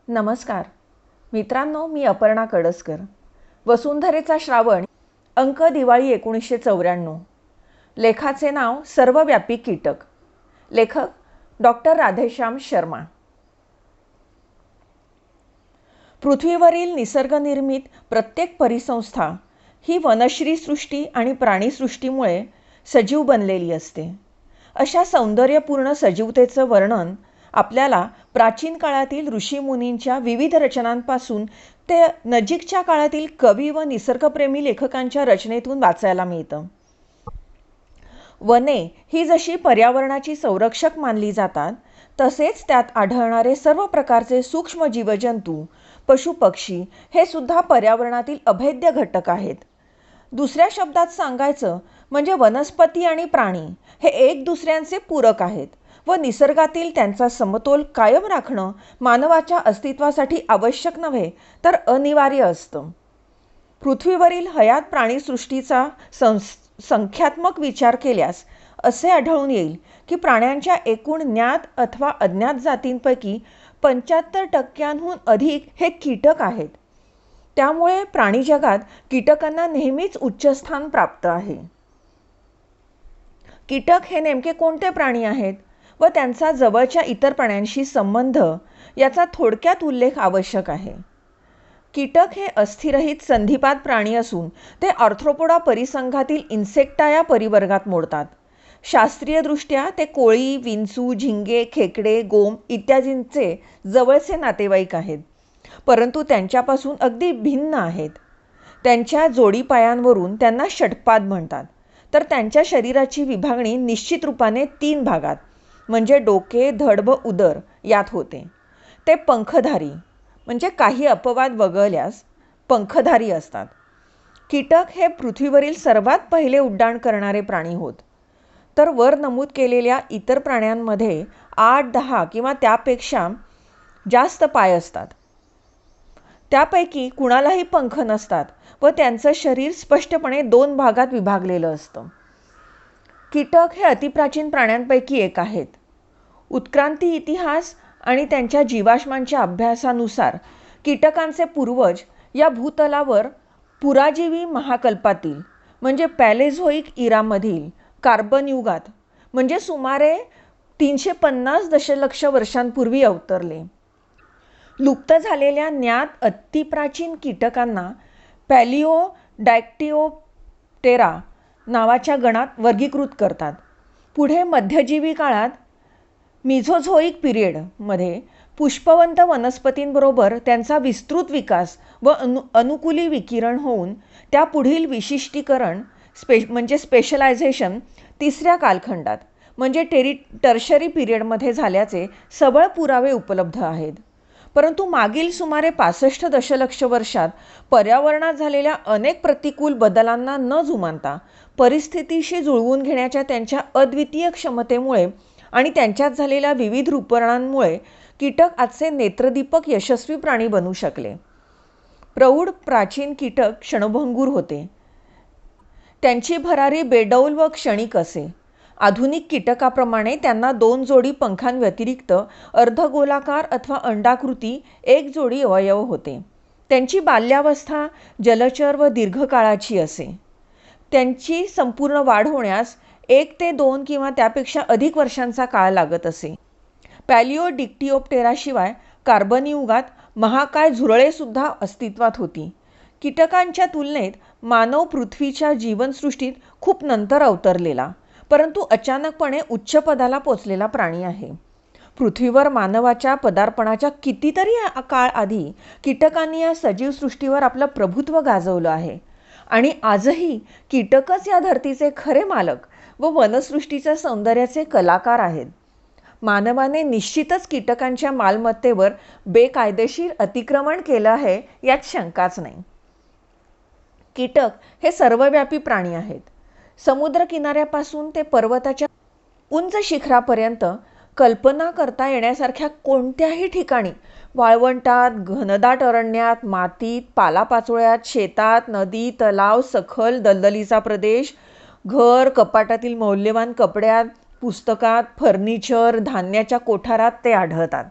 नमस्कार मित्रांनो, मी अपर्णा कडसकर. वसुंधरेचा श्रावण, अंक दिवाळी 1994. लेखाचे नाव सर्वव्यापी कीटक. लेखक डॉक्टर राधेश्याम शर्मा. पृथ्वीवरील निसर्गनिर्मित प्रत्येक परिसंस्था ही वनश्री सृष्टी आणि प्राणीसृष्टीमुळे सजीव बनलेली असते. अशा सौंदर्यपूर्ण सजीवतेचं वर्णन आपल्याला प्राचीन काळातील ऋषीमुनींच्या विविध रचनांपासून ते नजीकच्या काळातील कवी व निसर्गप्रेमी लेखकांच्या रचनेतून वाचायला मिळतं. वने ही जशी पर्यावरणाची संरक्षक मानली जातात, तसेच त्यात आढळणारे सर्व प्रकारचे सूक्ष्म जीवजंतू, पशुपक्षी हे सुद्धा पर्यावरणातील अभेद्य घटक आहेत. दुसऱ्या शब्दात सांगायचं म्हणजे वनस्पती आणि प्राणी हे एक दुसऱ्यांचे पूरक आहेत व निसर्गातील त्यांचा समतोल कायम राखणं मानवाच्या अस्तित्वासाठी आवश्यक नव्हे तर अनिवार्य असतं. पृथ्वीवरील हयात प्राणीसृष्टीचा संख्यात्मक विचार केल्यास असे आढळून येईल की प्राण्यांच्या एकूण ज्ञात अथवा अज्ञात जातींपैकी 75% अधिक हे कीटक आहेत. त्यामुळे प्राणीजगात कीटकांना नेहमीच उच्चस्थान प्राप्त आहे. कीटक हे नेमके कोणते प्राणी आहेत व त्यांचा जवळच्या इतर प्राण्यांशी संबंध याचा थोडक्यात उल्लेख आवश्यक आहे. कीटक हे अस्थिरहित संधिपात प्राणी असून ते आर्थ्रोपोडा परिसंघातील इन्सेक्टा या परिवर्गात मोडतात. शास्त्रीयदृष्ट्या ते कोळी, विंचू, झिंगे, खेकडे, गोम इत्यादींचे जवळचे नातेवाईक आहेत, परंतु त्यांच्यापासून अगदी भिन्न आहेत. त्यांच्या जोडीपायांवरून त्यांना षटपाद म्हणतात. तर त्यांच्या शरीराची विभागणी निश्चित रूपाने 3 भागात म्हणजे डोके, धड व उदर यात होते. ते पंखधारी म्हणजे काही अपवाद वगळल्यास पंखधारी असतात. कीटक हे पृथ्वीवरील सर्वात पहिले उड्डाण करणारे प्राणी होत. तर वर नमूद केलेल्या इतर प्राण्यांमध्ये 8, 10 किंवा त्यापेक्षा जास्त पाय असतात. त्यापैकी कुणालाही पंख नसतात व त्यांचं शरीर स्पष्टपणे 2 भागात विभागलेलं असतं. कीटक हे अतिप्राचीन प्राण्यांपैकी एक आहेत. उत्क्रांती इतिहास आणि त्यांच्या जीवाश्मांच्या अभ्यासानुसार कीटकांचे पूर्वज या भूतलावर पुराजीवी महाकल्पातील म्हणजे पॅलेझोइक इरामधील कार्बन युगात म्हणजे सुमारे 350 दशलक्ष वर्षांपूर्वी अवतरले. लुप्त झालेल्या ज्ञात अतिप्राचीन कीटकांना पॅलिओडॅक्टिओप्टेरा नावाच्या गणात वर्गीकृत करतात. पुढे मध्यजीवी काळात मिझोझोइक पिरियडमध्ये पुष्पवंत वनस्पतींबरोबर त्यांचा विस्तृत विकास व अनुकूली विकिरण होऊन त्या पुढील विशिष्टीकरण म्हणजे स्पेशलायझेशन 3ऱ्या कालखंडात म्हणजे टर्शरी पिरियडमध्ये झाल्याचे सबळ पुरावे उपलब्ध आहेत. परंतु मागील सुमारे 65 दशलक्ष वर्षात पर्यावरणात झालेल्या अनेक प्रतिकूल बदलांना न जुमानता परिस्थितीशी जुळवून घेण्याच्या त्यांच्या अद्वितीय क्षमतेमुळे आणि त्यांच्यात झालेल्या विविध रूपांतरांमुळे कीटक आजचे नेत्रदीपक यशस्वी प्राणी बनू शकले. प्रौढ प्राचीन कीटक क्षणभंगूर होते. त्यांची भरारी बेडौल व क्षणिक असे. आधुनिक कीटकाप्रमाणे त्यांना 2 जोडी पंखांव्यतिरिक्त अर्धगोलाकार अथवा अंडाकृती 1 जोडी अवयव होते. त्यांची बाल्यावस्था जलचर व दीर्घकाळाची असे. त्यांची संपूर्ण वाढ होण्यास 1 ते 2 किंवा त्यापेक्षा अधिक वर्षांचा काळ लागत असे. पॅलिओडिक्टिओप्टेराशिवाय कार्बन युगात महाकाय झुरळे सुद्धा अस्तित्वात होती. कीटकांच्या तुलनेत मानव पृथ्वीच्या जीवनसृष्टीत खूप नंतर अवतरलेला परंतु अचानकपणे उच्च पदाला पोचलेला प्राणी आहे. पृथ्वीवर मानवाच्या पदार्पणाच्या कितीतरी काळ आधी कीटकांनी या सजीव सृष्टीवर आपलं प्रभुत्व गाजवलं आहे आणि आजही कीटकच या धरतीचे खरे मालक व वनसृष्टीच्या सौंदर्याचे कलाकार आहेत. मानवाने निश्चितच कीटकांच्या मालमत्तेवर बेकायदेशीर अतिक्रमण केलं आहे यात शंकाच नाही. कीटक हे सर्वव्यापी प्राणी आहेत. समुद्र किनाऱ्यापासून ते पर्वताच्या उंच शिखरापर्यंत कल्पना करता येण्यासारख्या कोणत्याही ठिकाणी, वाळवंटात, घनदाट अरण्यात, मातीत, पालापाचोळ्यात, शेतात, नदी, तलाव, सखल, दलदलीचा प्रदेश, घर, कपाटातील मौल्यवान कपड्यात, पुस्तकात, फर्निचर, धान्याच्या कोठारात ते आढळतात.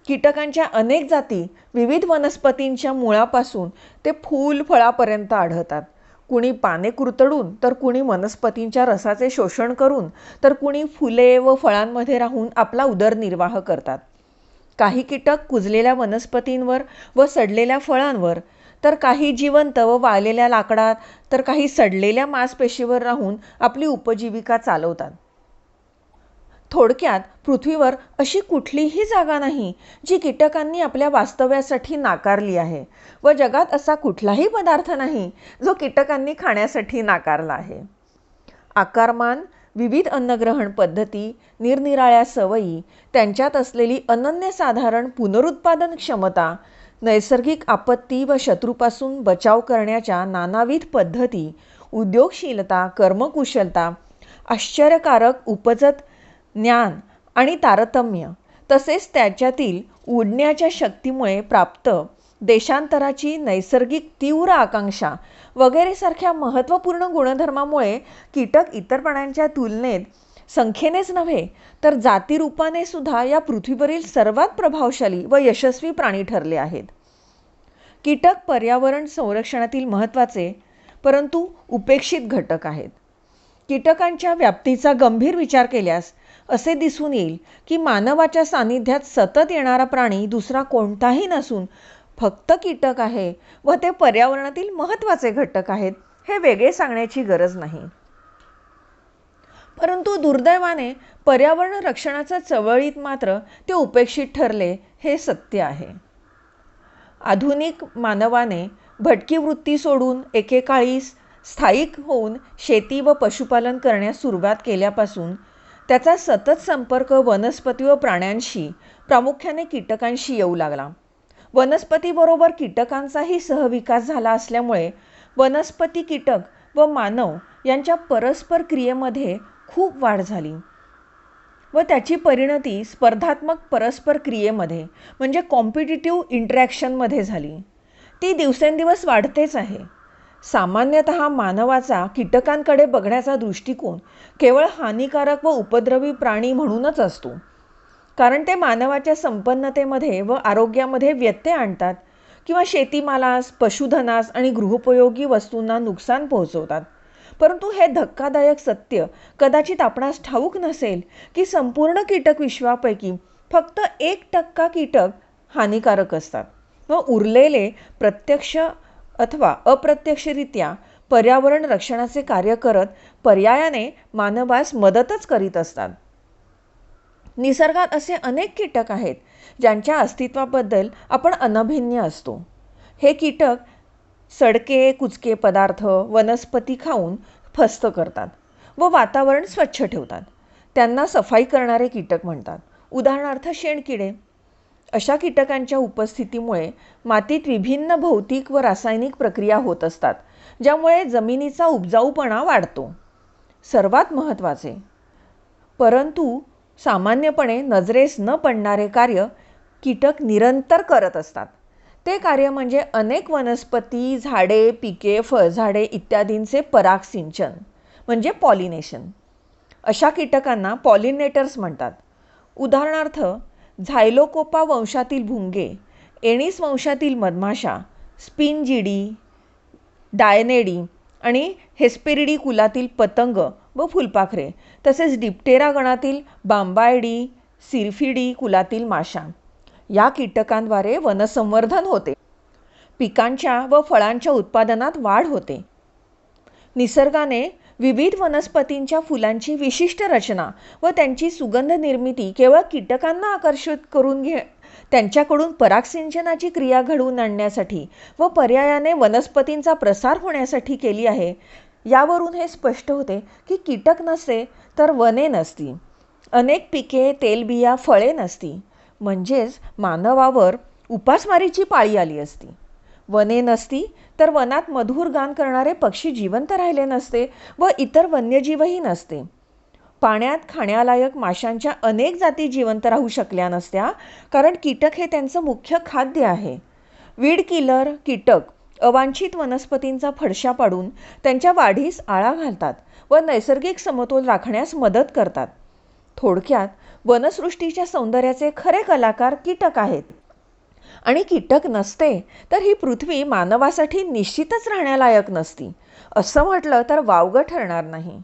कीटकांच्या अनेक जाती विविध वनस्पतींच्या मुळापासून ते फूल फळापर्यंत आढळतात. कुणी पाने कुरतडून, तर कुणी वनस्पतींच्या रसाचे शोषण करून, तर कुणी फुले व फळांमध्ये राहून आपला उदरनिर्वाह करतात. काही कीटक कुजलेल्या वनस्पतींवर व सडलेल्या फळांवर, तर काही जिवंत व वाळलेल्या लाकडात, तर काही सडलेल्या मांसपेशीवर राहून आपली उपजीविका चालवतात. थोडक्यात पृथ्वीवर अशी कुठलीही जागा नाही जी कीटकांनी आपल्या वास्तव्यासाठी नाकारली आहे व जगात असा कुठलाही पदार्थ नाही जो कीटकांनी खाण्यासाठी नाकारला आहे. आकारमान, विविध अन्नग्रहण पद्धती, निरनिराळ्या सवयी, त्यांच्यात असलेली अनन्यसाधारण पुनरुत्पादन क्षमता, नैसर्गिक आपत्ती व शत्रूपासून बचाव करण्याच्या नानाविध पद्धती, उद्योगशीलता, कर्मकुशलता, आश्चर्यकारक उपजत ज्ञान आणि तारतम्य, तसेच त्याच्यातील उडण्याच्या शक्तीमुळे प्राप्त देशांतराची नैसर्गिक तीव्र आकांक्षा वगैरे सारख्या महत्त्वपूर्ण गुणधर्मामुळे कीटक इतर प्राण्यांच्या तुलनेत संख्येनेच नव्हे तर जातीरूपाने सुद्धा या पृथ्वीवरील सर्वात प्रभावशाली व यशस्वी प्राणी ठरले आहेत. कीटक पर्यावरण संरक्षणातील महत्त्वाचे परंतु उपेक्षित घटक आहेत. कीटकांच्या व्याप्तीचा गंभीर विचार केल्यास असे दिसून येईल की मानवाच्या सानिध्यात सतत येणारा प्राणी दुसरा कोणताही नसून फक्त कीटक आहे व ते पर्यावरणातील महत्त्वाचे घटक आहेत हे वेगळे सांगण्याची गरज नाही. परंतु दुर्दैवाने पर्यावरण रक्षणाच्या चळवळीत मात्र ते उपेक्षित ठरले हे सत्य आहे. आधुनिक मानवाने भटकी वृत्ती सोडून एकेकाळी स्थायिक होऊन शेती व पशुपालन करण्यास सुरुवात केल्यापासून त्याचा सतत संपर्क वनस्पती व प्राण्यांशी, प्रामुख्याने कीटकांशी येऊ लागला. वनस्पतीबरोबर कीटकांचाही सहविकास झाला असल्यामुळे वनस्पती, कीटक व मानव यांच्या परस्पर क्रियेमध्ये खूप वाढ झाली व त्याची परिणती स्पर्धात्मक परस्पर क्रियेमध्ये म्हणजे कॉम्पिटिटिव्ह इंटरॅक्शनमध्ये झाली. ती दिवसेंदिवस वाढतेच आहे. सामान्यतः मानवाचा कीटकांकडे बघण्याचा दृष्टिकोन केवळ हानिकारक व उपद्रवी प्राणी म्हणूनच असतो, कारण ते मानवाच्या संपन्नतेमध्ये व आरोग्यामध्ये व्यत्यय आणतात किंवा शेतीमालास, पशुधनास आणि गृहोपयोगी वस्तूंना नुकसान पोहोचवतात. परंतु हे धक्कादायक सत्य कदाचित आपणास ठाऊक नसेल की संपूर्ण कीटक विश्वापैकी फक्त 1% कीटक हानिकारक असतात व उरलेले प्रत्यक्ष अथवा अप्रत्यक्षरित्या पर्यावरण रक्षणाचे कार्य करत पर्यायाने मानवास मदतच करीत असतात. निसर्गात असे अनेक कीटक आहेत ज्यांच्या अस्तित्वाबद्दल आपण अनभिज्ञ असतो. हे कीटक सडके कुचके पदार्थ, वनस्पती खाऊन फस्त करतात व वातावरण स्वच्छ ठेवतात. त्यांना सफाई करणारे कीटक म्हणतात. उदाहरणार्थ शेणकिडे. अशा कीटकांच्या उपस्थितीमुळे मातीत विभिन्न भौतिक व रासायनिक प्रक्रिया होत असतात, ज्यामुळे जमिनीचा उपजाऊपणा वाढतो. सर्वात महत्त्वाचे परंतु सामान्यपणे नजरेस न पडणारे कार्य कीटक निरंतर करत असतात. ते कार्य म्हणजे अनेक वनस्पती, झाडे, पिके, फळझाडे इत्यादींचे परागसिंचन म्हणजे पॉलिनेशन. अशा कीटकांना पॉलिनेटर्स म्हणतात. उदाहरणार्थ झायलोकोपा वंशातील भुंगे, एनिस वंशातील मधमाशा, स्पिनजिडी, डायनेडी आणि हेस्पेरिडी कुलातील पतंग व फुलपाखरे, तसेच डिप्टेरा गणातील बांबायडी, सिरफिडी कुलातील माशा. या कीटकांद्वारे वनसंवर्धन होते. पिकांच्या व फळांच्या उत्पादनात वाढ होते. निसर्गाने विविध वनस्पतींच्या फुलांची विशिष्ट रचना व त्यांची सुगंध निर्मिती केवळ कीटकांना आकर्षित करून त्यांच्याकडून परागसिंचनाची क्रिया घडवून आणण्यासाठी व पर्यायाने वनस्पतींचा प्रसार होण्यासाठी केली आहे. यावरून हे स्पष्ट होते की कीटक नसते तर वने नसती, अनेक पिके, तेलबिया, फळे नसती, म्हणजेच मानवावर उपासमारीची पाळी आली असती. वने नसती तर वनात मधुर गान करणारे पक्षी जिवंत राहिले नसते व इतर वन्यजीवही नसते. पाण्यात खाण्यालायक माशांच्या अनेक जाती जिवंत राहू शकल्या नसत्या, कारण कीटक हे त्यांचं मुख्य खाद्य आहे. वीड किलर कीटक अवांछित वनस्पतींचा फडशा पाडून त्यांच्या वाढीस आळा घालतात व नैसर्गिक समतोल राखण्यास मदत करतात. थोडक्यात वनसृष्टीच्या सौंदर्याचे खरे कलाकार कीटक आहेत. आणि कीटक नसते तर ही पृथ्वी मानवासाठी निश्चितच राहण्यालायक नसती, असं म्हटलं तर वावगं ठरणार नाही.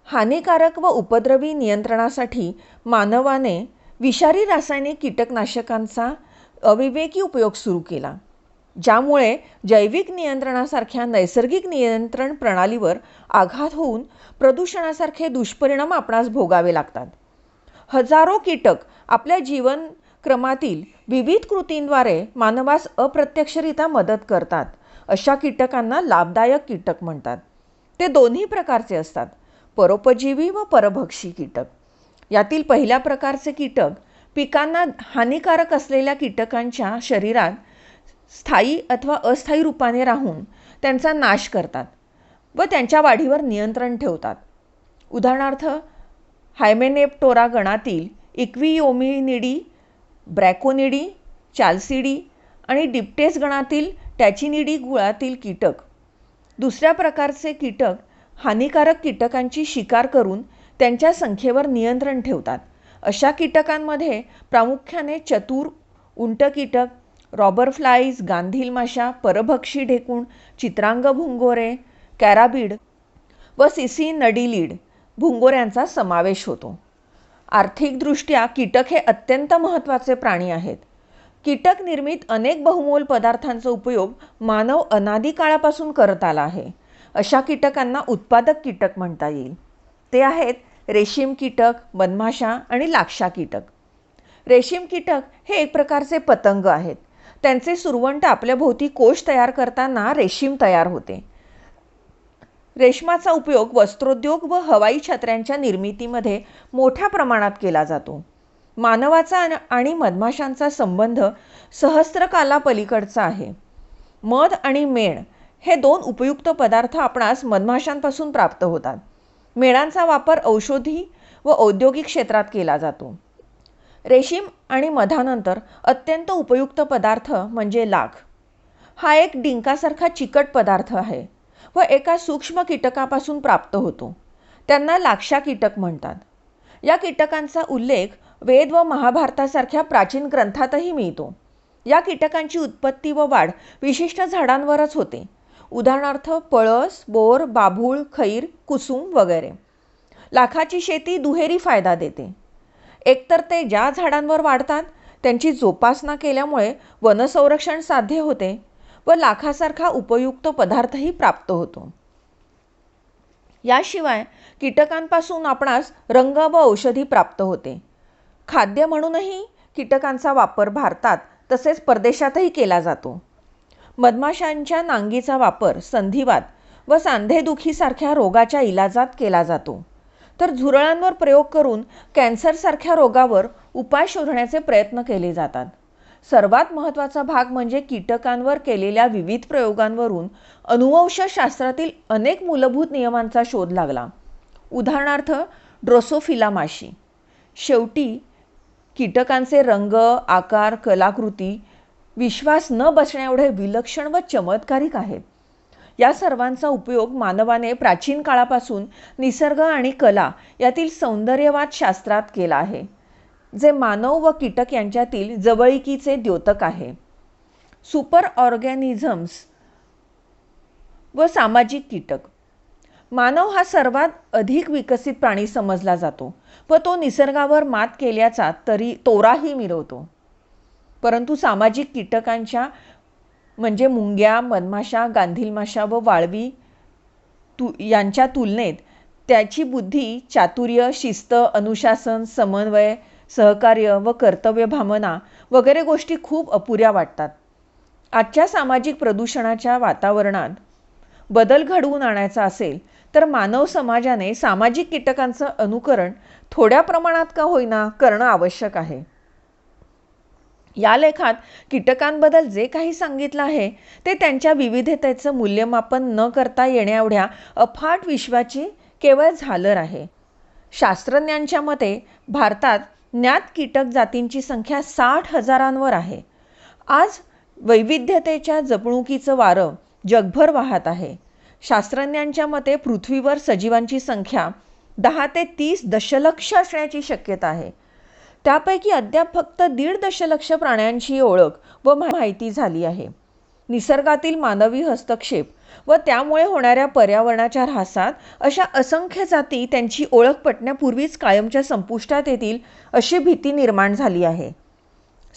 हानिकारक व उपद्रवी नियंत्रणासाठी मानवाने विषारी रासायनिक कीटकनाशकांचा अविवेकी उपयोग सुरू केला, ज्यामुळे जैविक नियंत्रणासारख्या नैसर्गिक नियंत्रण प्रणालीवर आघात होऊन प्रदूषणासारखे दुष्परिणाम आपणास भोगावे लागतात. हजारो कीटक आपल्या जीवनक्रमातील विविध कृतींद्वारे मानवास अप्रत्यक्षरित्या मदत करतात. अशा कीटकांना लाभदायक कीटक म्हणतात. ते दोन्ही प्रकारचे असतात, परोपजीवी व परभक्षी कीटक. यातील पहिल्या प्रकारचे कीटक पिकांना हानिकारक असलेल्या कीटकांच्या शरीरात स्थायी अथवा अस्थायी रूपाने राहून त्यांचा नाश करतात व त्यांच्या वाढीवर नियंत्रण ठेवतात. उदाहरणार्थ हायमेनेप्टोरा गणातील इक्वियोमिनिडी, ब्रॅकोनिडी, चाल्सिडी आणि डिप्टेस गणातील टॅचिनिडी कुळातील कीटक. दुसऱ्या प्रकारचे कीटक हानिकारक कीटकांची शिकार करून त्यांच्या संख्येवर नियंत्रण ठेवतात. अशा कीटकांमध्ये प्रामुख्याने चतुर, उंट कीटक, रॉबर फ्लाईज, गांधील माशा, परभक्षी ढेकूण, चित्रांग भुंगोरे, कॅराबिड व सिसिनडिलिड भुंगोऱ्यांचा समावेश होतो. आर्थिकदृष्ट्या कीटक हे अत्यंत महत्त्वाचे प्राणी आहेत. कीटक निर्मित अनेक बहुमोल पदार्थांचा उपयोग मानव अनादी काळापासून करत आला आहे. अशा कीटकांना उत्पादक कीटक म्हणता येईल. ते आहेत रेशीम कीटक, मधमाशा आणि लाक्षा कीटक. रेशीम कीटक हे एक प्रकारचे पतंग आहेत. त्यांचे सुरवंट आपल्या भोवती कोश तयार करताना रेशीम तयार होते. रेशमाचा उपयोग वस्त्रोद्योग व हवाई छत्र्यांच्या निर्मितीमध्ये मोठ्या प्रमाणात केला जातो. मानवाचा आणि मधमाशांचा संबंध सहस्त्रकालापलीकडचा आहे. मध आणि मेण हे दोन उपयुक्त पदार्थ आपणास मधमाशांपासून प्राप्त होतात. मेणांचा वापर औषधी व औद्योगिक क्षेत्रात केला जातो. रेशीम आणि मधानंतर अत्यंत उपयुक्त पदार्थ म्हणजे लाख. हा एक डिंकासारखा चिकट पदार्थ आहे व एका सूक्ष्म कीटकापासून प्राप्त होतो. त्यांना लाक्षा कीटक म्हणतात. या कीटकांचा उल्लेख वेद व महाभारतासारख्या प्राचीन ग्रंथातही मिळतो. या कीटकांची उत्पत्ती व वाढ विशिष्ट झाडांवरच होते. उदाहरणार्थ पळस, बोर, बाभूळ, खैर, कुसुम वगैरे. लाखाची शेती दुहेरी फायदा देते. एकतर ते ज्या झाडांवर वाढतात त्यांची जोपासना केल्यामुळे वनसंरक्षण साध्य होते व लाखासारखा उपयुक्त पदार्थही प्राप्त होतो. याशिवाय कीटकांपासून आपणास रंग व औषधी प्राप्त होते. खाद्य म्हणूनही कीटकांचा वापर भारतात तसेच परदेशातही केला जातो. मधमाशांच्या नांगीचा वापर संधिवात व सांधेदुखीसारख्या रोगाच्या इलाजात केला जातो. तर झुरळांवर प्रयोग करून कॅन्सरसारख्या रोगावर उपाय शोधण्याचे प्रयत्न केले जातात. सर्वात महत्त्वाचा भाग म्हणजे कीटकांवर केलेल्या विविध प्रयोगांवरून अनुवंशशास्त्रातील अनेक मूलभूत नियमांचा शोध लागला. उदाहरणार्थ ड्रोसोफिला माशी. शेवटी कीटकांचे रंग, आकार, कलाकृती विश्वास न बसण्याएवढे विलक्षण व चमत्कारिक आहेत. या सर्वांचा उपयोग मानवाने प्राचीन काळापासून निसर्ग आणि कला यातील सौंदर्यवाद शास्त्रात केला आहे, जे मानव व कीटक यांच्यातील जवळिकीचे द्योतक आहे. सुपर ऑर्गॅनिझम्स व सामाजिक कीटक. मानव हा सर्वात अधिक विकसित प्राणी समजला जातो व तो निसर्गावर मात केल्याचा तोराही मिरवतो. परंतु सामाजिक कीटकांच्या म्हणजे मुंग्या, मधमाशा, गांधील माशा व वाळवी यांच्या तुलनेत त्याची बुद्धी, चातुर्य, शिस्त, अनुशासन, समन्वय, सहकार्य व कर्तव्य भावना वगैरे गोष्टी खूप अपुऱ्या वाटतात. आजच्या सामाजिक प्रदूषणाच्या वातावरणात बदल घडवून आणायचा असेल तर मानव समाजाने सामाजिक कीटकांचं अनुकरण थोड्या प्रमाणात का होईना करणं आवश्यक आहे. या लेखात कीटकांबद्दल जे काही सांगितलं आहे ते त्यांच्या विविधतेचं मूल्यमापन न करता येण्याएवढ्या अफाट विश्वाची केवळ झालर आहे. शास्त्रज्ञांच्या मते भारतात ज्ञात कीटक जातींची संख्या 60,000वर आहे. आज वैविध्यतेच्या जपणुकीचं वारं जगभर वाहत आहे. शास्त्रज्ञांच्या मते पृथ्वीवर सजीवांची संख्या 10 ते 30 दशलक्ष असण्याची शक्यता आहे. त्यापैकी अद्याप फक्त 1.5 दशलक्ष प्राण्यांची ओळख व माहिती झाली आहे. निसर्गातील मानवी हस्तक्षेप व त्यामुळे होणाऱ्या पर्यावरणाच्या ऱ्हासात अशा असंख्य जाती त्यांची ओळख पटण्यापूर्वीच कायमच्या संपुष्टात येतील अशी भीती निर्माण झाली आहे.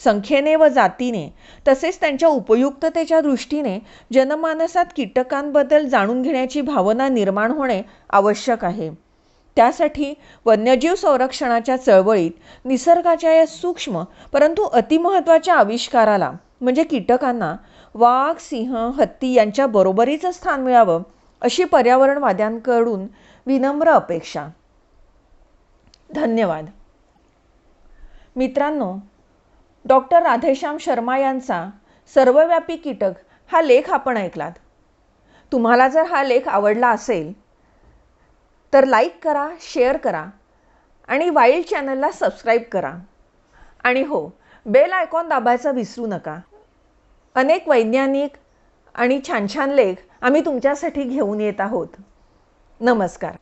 संख्येने व जातीने तसेच त्यांच्या उपयुक्ततेच्या दृष्टीने जनमानसात कीटकांबद्दल जाणून घेण्याची भावना निर्माण होणे आवश्यक आहे. त्यासाठी वन्यजीव संरक्षणाच्या चळवळीत निसर्गाच्या या सूक्ष्म परंतु अतिमहत्त्वाच्या आविष्काराला म्हणजे कीटकांना वाघ, सिंह, हत्ती यांच्या बरोबरीचं स्थान मिळावं अशी पर्यावरणवाद्यांकडून विनम्र अपेक्षा. धन्यवाद. मित्रांनो, डॉक्टर राधेश्याम शर्मा यांचा सर्वव्यापी कीटक हा लेख आपण ऐकलात. तुम्हाला जर हा लेख आवडला असेल तर लाईक करा, शेअर करा आणि वाईल्ड चॅनलला सबस्क्राईब करा. आणि हो, बेल आयकॉन दाबायचा विसरू नका. अनेक वैज्ञानिक आणि छान छान लेख आम्ही तुमच्यासाठी घेऊन येत आहोत. नमस्कार.